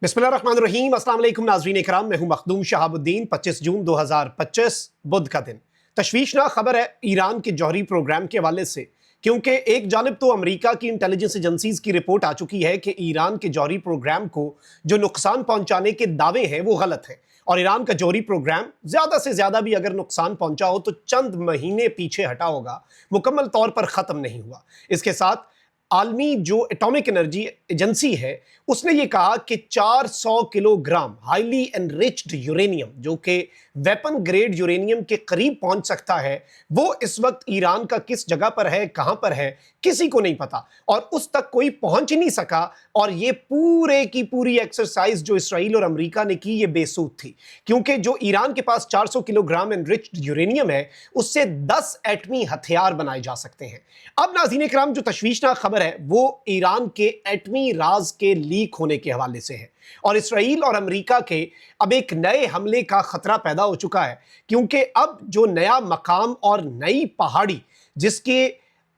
बिस्मिल्लाहिर्रहमानिर्रहीम। अस्सलाम वालेकुम नाज़रीन इकराम, मैं हूं मखदूम शहाबुद्दीन। 25 जून 2025 बुध का दिन। तशवीशनाक खबर है ईरान के जौहरी प्रोग्राम के हवाले से, क्योंकि एक जानिब तो अमेरिका की इंटेलिजेंस एजेंसीज की रिपोर्ट आ चुकी है कि ईरान के जौहरी प्रोग्राम को जो नुकसान पहुंचाने के दावे हैं वो गलत हैं, और ईरान का जौहरी प्रोग्राम ज़्यादा से ज़्यादा भी अगर नुकसान पहुंचा हो तो चंद महीने पीछे हटा होगा, मुकम्मल तौर पर ख़त्म नहीं हुआ। इसके साथ आलमी जो एटॉमिक एनर्जी एजेंसी है उसने ये कहा कि 400 किलोग्राम हाईली एनरिच्ड यूरेनियम, जो कि वेपन ग्रेड यूरेनियम के करीब पहुंच सकता है, वो इस वक्त ईरान का किस जगह पर है, कहां पर है, किसी को नहीं पता, और उस तक कोई पहुंच ही नहीं सका। और ये पूरे की पूरी एक्सरसाइज जो इसराइल और अमेरिका ने की, ये बेसूद थी, क्योंकि जो ईरान के पास 400 किलोग्राम एनरिच्ड यूरेनियम है उससे 10 एटमी हथियार बनाए जा सकते हैं। अब नाज़रीन इकराम, जो तशवीशनाक खबर है वो ईरान के एटमी राज के लीक होने के हवाले से है, और इसराइल और अमेरिका के अब एक नए हमले का खतरा पैदा हो चुका है, क्योंकि अब जो नया मकाम और नई पहाड़ी जिसके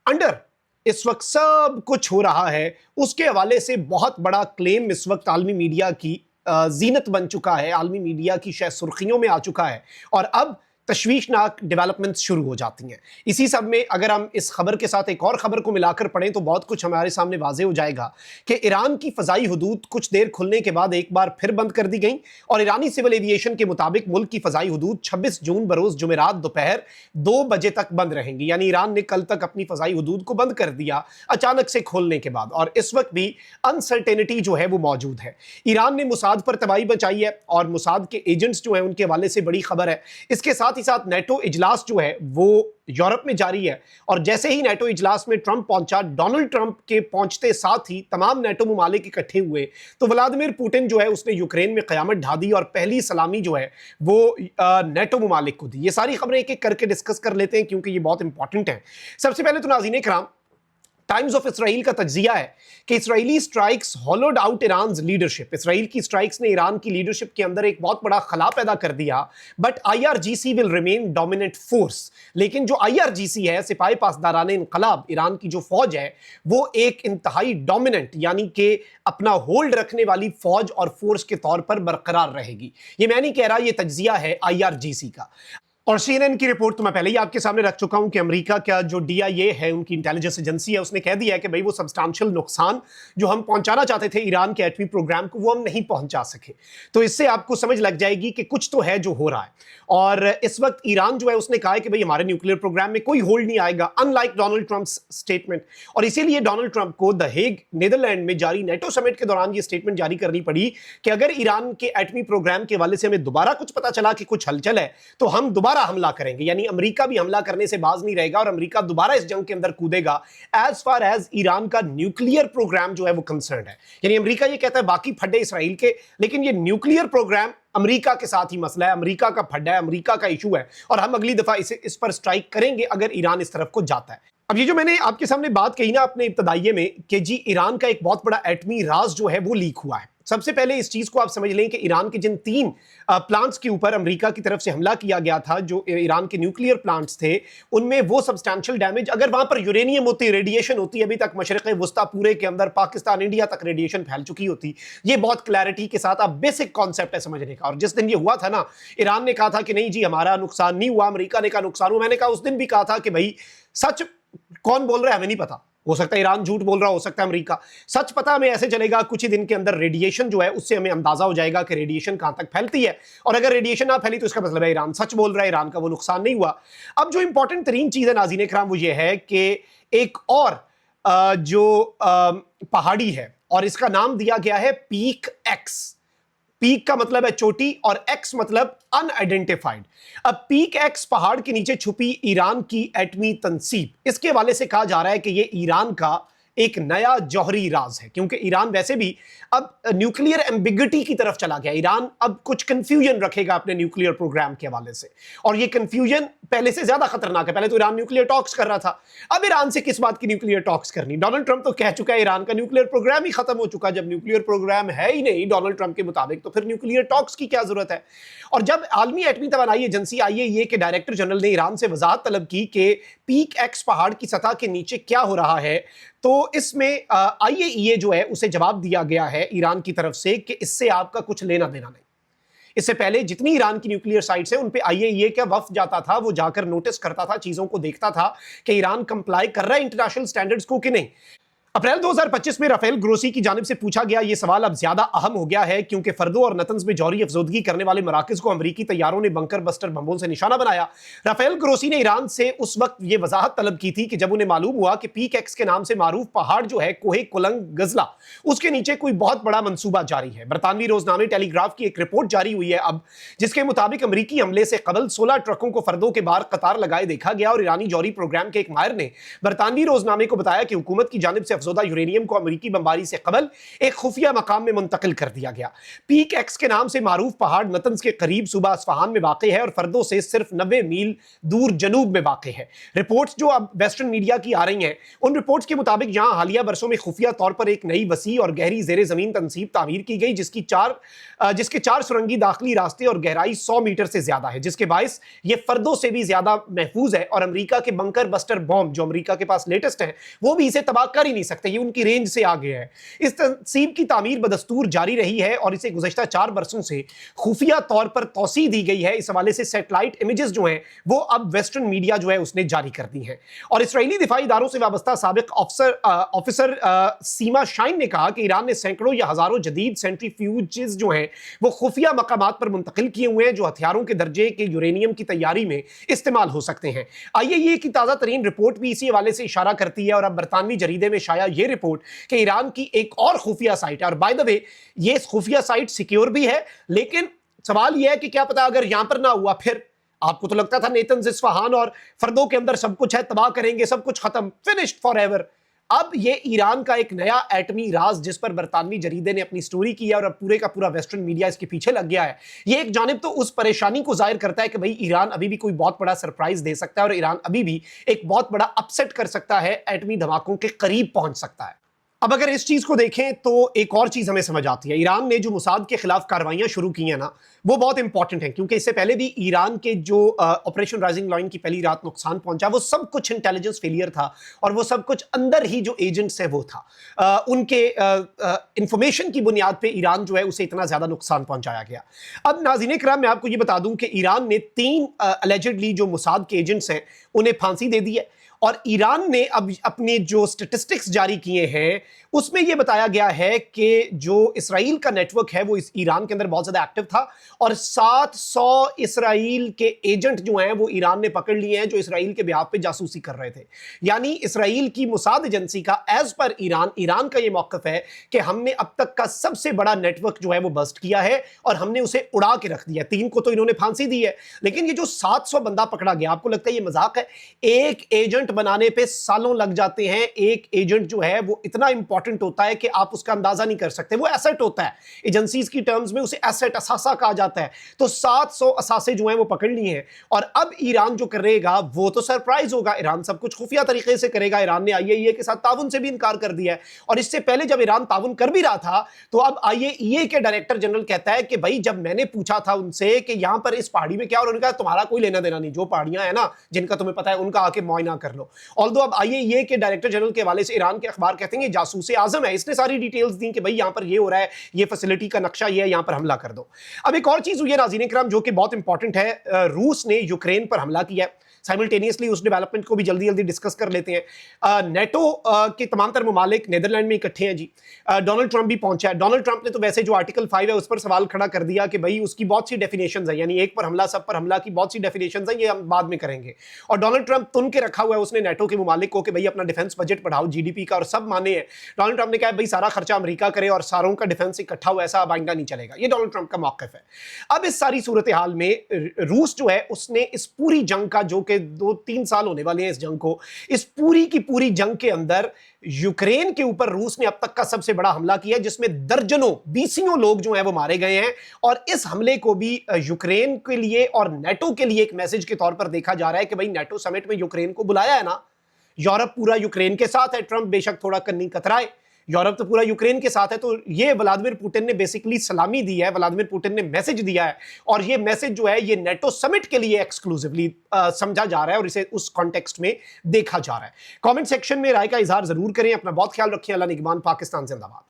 अंडर इस वक्त सब कुछ हो रहा है, उसके हवाले से बहुत बड़ा क्लेम इस वक्त आलमी मीडिया की जीनत बन चुका है, आलमी मीडिया की शायद सुर्खियों में आ चुका है, और अब तशवीशनाक डेवलपमेंट्स शुरू हो जाती हैं। इसी सब में अगर हम इस खबर के साथ एक और खबर को मिलाकर पढ़ें तो बहुत कुछ हमारे सामने वाजे हो जाएगा कि ईरान की फ़ज़ाई हदूद कुछ देर खुलने के बाद एक बार फिर बंद कर दी गई, और ईरानी सिविल एविएशन के मुताबिक मुल्क की फ़ज़ाई हदूद 26 जून बरोज़ जुमेरात दोपहर 2 बजे तक बंद रहेंगी। यानी ईरान ने कल तक अपनी फ़ज़ाई हदूद को बंद कर दिया अचानक से खोलने के बाद, और इस वक्त भी अनसर्टेनिटी जो है वो मौजूद है। ईरान ने मुसाद पर तबाही बचाई है, और मुसाद के एजेंट्स जो हैं उनके हवाले से बड़ी खबर है। इसके साथ ही साथ नेटो इजलास जो है वो यूरोप में जारी है, और जैसे ही नेटो इजलास में ट्रंप पहुंचा, डोनाल्ड ट्रंप के पहुंचते साथ ही तमाम नेटो ममालिक इकट्ठे हुए, तो व्लादिमीर पुतिन जो है उसने यूक्रेन में क़यामत ढा दी, और पहली सलामी जो है वो नेटो ममालिक को दी। ये सारी खबरें एक एक करके डिस्कस कर लेते हैं, क्योंकि ये बहुत इंपॉर्टेंट है। सबसे पहले तो नाज़रीन इकराम, टाइम्स ऑफ इसराइल का तज्जिया है कि Israeli strikes hollowed out Iran leadership. Israel की स्ट्राइक्स ने ईरान की लीडरशिप के अंदर एक बहुत बड़ा खला पैदा कर दिया, but IRGC will remain dominant force. लेकिन जो आईआरजीसी है, सिपाही पासदारान इनकलाब, ईरान की जो फौज है वो एक इंतहाई डोमिनेंट यानी कि अपना होल्ड रखने वाली फौज और फोर्स के तौर पर बरकरार रहेगी। ये मैं नहीं कह रहा, ये तज्जिया है आईआरजीसी का। और सीएनएन की रिपोर्ट तो मैं पहले ही आपके सामने रख चुका हूं कि अमेरिका का जो डीआईए है, उनकी इंटेलिजेंस एजेंसी है, उसने कह दिया है कि भाई वो सब्सटेंशियल नुकसान जो हम पहुंचाना चाहते थे ईरान के एटमी प्रोग्राम को, वो हम नहीं पहुंचा सके। तो इससे आपको समझ लग जाएगी कि कुछ तो है जो हो रहा है। और इस वक्त ईरान जो है उसने कहा है कि भाई हमारे न्यूक्लियर प्रोग्राम में कोई होल्ड नहीं आएगा, अनलाइक डोनाल्ड ट्रंप स्टेटमेंट। और इसीलिए डोनाल्ड ट्रंप को द हेग नीदरलैंड में जारी नेटो समिट के दौरान ये स्टेटमेंट जारी करनी पड़ी कि अगर ईरान के एटमी प्रोग्राम के हवाले से हमें दोबारा कुछ पता चला कि कुछ हलचल है तो हम दोबारा हमला करेंगे। यानी अमेरिका भी हमला करने से बाज नहीं रहेगा, और अमेरिका दोबारा इस जंग के अंदर कूदेगा एज फार एज ईरान का न्यूक्लियर प्रोग्राम जो है वो कंसर्न है। यानी अमेरिका ये कहता है बाकी फड्डे इसराइल के, लेकिन ये न्यूक्लियर प्रोग्राम अमेरिका के साथ ही मसला है, अमेरिका का फड्डा है, अमेरिका का इशू है, और हम अगली दफा इस पर स्ट्राइक करेंगे अगर ईरान इस तरफ को जाता है। अब ये जो मैंने आपके सामने बात कही ना अपने इब्तदाइये में कि जी ईरान का एक बहुत बड़ा एटमी राज जो है वो लीक हुआ है, सबसे पहले इस चीज को आप समझ लें कि ईरान के जिन 3 प्लांट्स के ऊपर अमेरिका की तरफ से हमला किया गया था, जो ईरान के न्यूक्लियर प्लांट्स थे, उनमें वो सब्सटेंशियल डैमेज, अगर वहां पर यूरेनियम होती, रेडिएशन होती, अभी तक मशरिक़ वुस्ता पूरे के अंदर पाकिस्तान, इंडिया तक रेडिएशन फैल चुकी होती। ये बहुत क्लैरिटी के साथ आप बेसिक कॉन्सेप्ट है समझने का। और जिस दिन ये हुआ था ना, ईरान ने कहा था कि नहीं जी हमारा नुकसान नहीं हुआ, अमेरिका ने कहा नुकसान हुआ। मैंने कहा उस दिन भी कहा था कि भाई सच कौन बोल रहा है हमें नहीं पता, हो सकता है ईरान झूठ बोल रहा, हो सकता है अमेरिका सच। पता हमें ऐसे चलेगा कुछ ही दिन के अंदर रेडिएशन जो है उससे हमें अंदाजा हो जाएगा कि रेडिएशन कहां तक फैलती है, और अगर रेडिएशन ना फैली तो इसका मतलब है ईरान सच बोल रहा है, ईरान का वो नुकसान नहीं हुआ। अब जो इंपॉर्टेंट तरीन चीज है नाज़रीन इकराम वो ये है कि एक और जो पहाड़ी है, और इसका नाम दिया गया है पीक एक्स। पीक का मतलब है चोटी, और एक्स मतलब अनआइडेंटिफाइड। अब पीक एक्स पहाड़ के नीचे छुपी ईरान की एटमी तंसीब, इसके हवाले से कहा जा रहा है कि यह ईरान का एक नया जौहरी राज है, क्योंकि ईरान वैसे भी अब न्यूक्लियर एम्बिग्विटी की तरफ चला गया। ईरान अब कुछ कंफ्यूजन रखेगा अपने न्यूक्लियर प्रोग्राम के हवाले से, और ये कंफ्यूजन पहले से ज्यादा खतरनाक है। पहले तो ईरान न्यूक्लियर टॉक्स कर रहा था, अब ईरान से किस बात की न्यूक्लियर टॉक्स करनी? डोनाल्ड ट्रंप तो कह चुका है ईरान का न्यूक्लियर प्रोग्राम ही खत्म हो चुका। जब न्यूक्लियर प्रोग्राम है ही नहीं डोनाल्ड ट्रंप के मुताबिक, तो फिर न्यूक्लियर टॉक्स की क्या जरूरत है? और जब आलमी एटमी तवानाई एजेंसी IAEA के डायरेक्टर जनरल ने ईरान से वजाहत तलब की कि पीक एक्स पहाड़ की सतह के नीचे क्या हो रहा है, तो इसमें IAEA जो है उसे जवाब दिया गया है ईरान की तरफ से कि इससे आपका कुछ लेना देना नहीं। इससे पहले जितनी ईरान की न्यूक्लियर साइट्स हैं उन पे IAEA का वफ्द जाता था, वो जाकर नोटिस करता था, चीजों को देखता था कि ईरान कंप्लाई कर रहा है इंटरनेशनल स्टैंडर्ड्स को कि नहीं। अप्रैल 2025 में राफेल ग्रोसी की जानिब से पूछा गया यह सवाल अब ज्यादा अहम हो गया है, क्योंकि फर्दो और नतंज में जौहरी अफजोदगी करने वाले मराकज को अमरीकी तैयारों ने बंकर बस्टर बमों से निशाना बनाया। राफेल ग्रोसी ने ईरान से उस वक्त यह वजाहत तलब की थी कि जब उन्हें मालूम हुआ कि पीक एक्स के नाम से मारूफ पहाड़ जो है कोहे कुलंग गजला, उसके नीचे कोई बहुत बड़ा मंसूबा जारी है। बरतानवी रोजनामे टेलीग्राफ की एक रिपोर्ट जारी हुई है अब, जिसके मुताबिक अमरीकी हमले से कबल 16 ट्रकों को फर्दों के बाहर कतार लगाए देखा गया और ईरानी जौहरी प्रोग्राम के एक माहिर ने बरतानवी रोजनामे को बताया कि हुकूमत की जानिब से अफजोदा यूरेनियम को अमरीकी बमबारी से कबल एक खुफिया मकाम में मुंतकिल कर दिया गया। पीक एक्स के नाम से मारूफ पहाड़ नतंज के करीब सूबा अस्फहान में वाक़ है और फर्दों से सिर्फ 90 मील दूर जनूब में वाक़ है। रिपोर्ट्स जो अब वेस्टर्न मीडिया की आ रही हैं, उन रिपोर्ट्स के मुताबिक यहां हालिया बरसों में खुफिया तौर पर एक नई वसी और गहरी ज़ेरे ज़मीन तनसीब तामीर की गई, जिसके 4 सुरंगी दाखिली रास्ते और गहराई 100 मीटर से ज्यादा है, जिसके बायस ये फर्दों से भी ज्यादा महफूज है और अमेरिका के बंकर बस्टर बॉम्ब जो अमेरिका के पास लेटेस्ट है वो भी इसे तबाह कर ही नहीं सकते, ये उनकी रेंज से आगे है। इस तनसीब की तामीर बदस्तूर जारी रही है और इसे गुज़श्ता 4 बरसों से खुफिया तौर पर तौसी दी गई है। इस हवाले से सैटेलाइट इमेजेस जो हैं वो अब वेस्टर्न मीडिया जो है उसने जारी कर दी हैं। और इसराइली दिफाई इदारों से वाबस्ता साबिक ऑफिसर सीमा शाइन ने कहा कि ईरान ने सैकड़ों या हजारों जदीद सेंट्रीफ्यूजेस जो हैं वो खुफिया मकामात पर मुंतकिल किए हुए हैं, जो हथियारों के दर्जे के यूरेनियम की तैयारी में इस्तेमाल हो सकते हैं। IAEA की ताज़ा तरीन रिपोर्ट भी इसी हवाले से इशारा करती है और अब बरतानवी जरीदे में शाया ये रिपोर्ट कि ईरान की एक और खुफिया साइट है, और बाय द वे ये खुफिया साइट सिक्योर भी है, लेकिन सवाल यह है कि क्या पता अगर यहां पर ना हुआ, फिर आपको तो लगता था नेतन्स इस्फहान और फर्दों के अंदर सब कुछ है, तबाह करेंगे, सब कुछ खत्म, फिनिश्ड फॉरएवर। अब ये ईरान का एक नया एटमी राज जिस पर बरतानवी जरीदे ने अपनी स्टोरी की है और अब पूरे का पूरा वेस्टर्न मीडिया इसके पीछे लग गया है। ये एक जानिब तो उस परेशानी को जाहिर करता है कि भाई ईरान अभी भी कोई बहुत बड़ा सरप्राइज दे सकता है और ईरान अभी भी एक बहुत बड़ा अपसेट कर सकता है, एटमी धमाकों के करीब पहुंच सकता है। अब अगर इस चीज को देखें तो एक और चीज हमें समझ आती है, ईरान ने जो मुसाद के खिलाफ कार्रवाइयां शुरू की हैं ना, वो बहुत इंपॉर्टेंट हैं, क्योंकि इससे पहले भी ईरान के जो ऑपरेशन राइजिंग लाइन की पहली रात नुकसान पहुंचा वो सब कुछ इंटेलिजेंस फेलियर था और वो सब कुछ अंदर ही जो एजेंट्स है वो था, उनके इंफॉर्मेशन की बुनियाद पे ईरान जो है उसे इतना ज्यादा नुकसान पहुंचाया गया। अब नाज़रीन किराम मैं आपको ये बता दूं कि ईरान ने 3 अलेजेडली जो मुसाद के एजेंट्स हैं उन्हें फांसी दे दी है और ईरान ने अब अपने जो स्टैटिस्टिक्स जारी किए हैं उसमें यह बताया गया है कि जो इसराइल का नेटवर्क है वो इस ईरान के अंदर बहुत ज्यादा एक्टिव था और 700 इसराइल के एजेंट जो हैं वो ईरान ने पकड़ लिए हैं जो इसराइल के बिहाफ पे जासूसी कर रहे थे। यानी इसराइल की मुसाद एजेंसी का एज पर ईरान का यह मौकफ है कि हमने अब तक का सबसे बड़ा नेटवर्क जो है वो बस्ट किया है और हमने उसे उड़ा के रख दिया। 3 को तो इन्होंने फांसी दी है, लेकिन ये जो 700 बंदा पकड़ा गया, आपको लगता है ये मजाक है? एक एजेंट बनाने पे सालों लग जाते हैं। एक एजेंट जो है वो इतना इंपॉर्टेंट होता है कि आप उसका अंदाजा नहीं कर सकते, वो एसेट होता है, एजेंसीज की टर्म्स में उसे एसेट असासा कहा जाता है। तो 700 असासे जो हैं वो पकड़ लिए हैं और अब ईरान जो करेगा वो तो सरप्राइज होगा। ईरान सब कुछ खुफिया तरीके से करेगा। ईरान ने IAEA के साथ ताउन से भी इनकार कर दिया है और इससे पहले जब ईरान ताउन कर भी रहा था तो अब IAEA के डायरेक्टर जनरल कहता है कि भाई जब मैंने पूछा था उनसे कि यहां पर इस पहाड़ी में क्या, और उन्होंने कहा तुम्हारा कोई लेना देना नहीं, जो पहाड़ियां हैं ना जिनका तुम्हें पता है उनका आके मुआयना कर लो। ऑल्दो अब IAEA के डायरेक्टर जनरल के हवाले से ईरान के अखबार कहते हैं जासूस आजम है, इसने सारी डिटेल्स दी कि भाई यहां पर ये हो रहा है, ये फैसिलिटी का नक्शा ये है, यहां पर हमला कर दो। अब एक और चीज हुई है नाज़रीन किराम जो कि बहुत इंपॉर्टेंट है, रूस ने यूक्रेन पर हमला किया है। साइमल्टेनियसली उस डेवलपमेंट को भी जल्दी जल्दी डिस्कस कर लेते हैं। नेटो के तमाम तर ममालिक नीदरलैंड में इकट्ठे हैं जी। डोनाल्ड ट्रंप भी पहुंचा है। डोनाल्ड ट्रंप ने तो वैसे जो आर्टिकल 5 है उस पर सवाल खड़ा कर दिया कि भाई उसकी बहुत सी डेफिनेशंस है, यानी एक पर हमला सब पर हमला की बहुत सी डेफिनेशंस है, ये हम बाद में करेंगे। और डोनाल्ड ट्रंप तुन के रखा हुआ है उसने नेटो के ममालिक को कि भाई अपना डिफेंस बजट बढ़ाओ, GDP का, और सब माने हैं। डोनाल्ड ट्रंप ने कहा भाई सारा खर्चा अमेरिका करे और सारों का डिफेंस इकट्ठा हुआ, ऐसा अब आइंदा नहीं चलेगा। ये डोनाल्ड ट्रंप का मौक़िफ़ है। अब इस सारी सूरत हाल में रूस जो है उसने इस पूरी जंग का, जो कि 2-3 साल होने वाले हैं इस जंग को, इस पूरी की पूरी जंग के अंदर यूक्रेन के ऊपर रूस ने अब तक का सबसे बड़ा हमला किया जिसमें दर्जनों बीसियों लोग जो हैं वो मारे गए हैं। और इस हमले को भी यूक्रेन के लिए और नेटो के लिए एक मैसेज के तौर पर देखा जा रहा है कि भाई नेटो समिट में यूक्रेन को बुलाया है ना, यूरोप पूरा यूक्रेन के साथ है। ट्रंप बेशक थोड़ा कन्नी कतराए یورپ تو پورا یوکرین کے ساتھ ہے. تو یہ ولادیمیر پوٹن نے بیسیکلی سلامی دی ہے, ولادیمیر پوٹن نے میسج دیا ہے, اور یہ میسج جو ہے یہ نیٹو سمٹ کے لیے ایکسکلوزیولی سمجھا جا رہا ہے اور اسے اس کانٹیکسٹ میں دیکھا جا رہا ہے. کامنٹ سیکشن میں رائے کا اظہار ضرور کریں. اپنا بہت خیال رکھیں. اللہ نگہبان. پاکستان زندہ باد.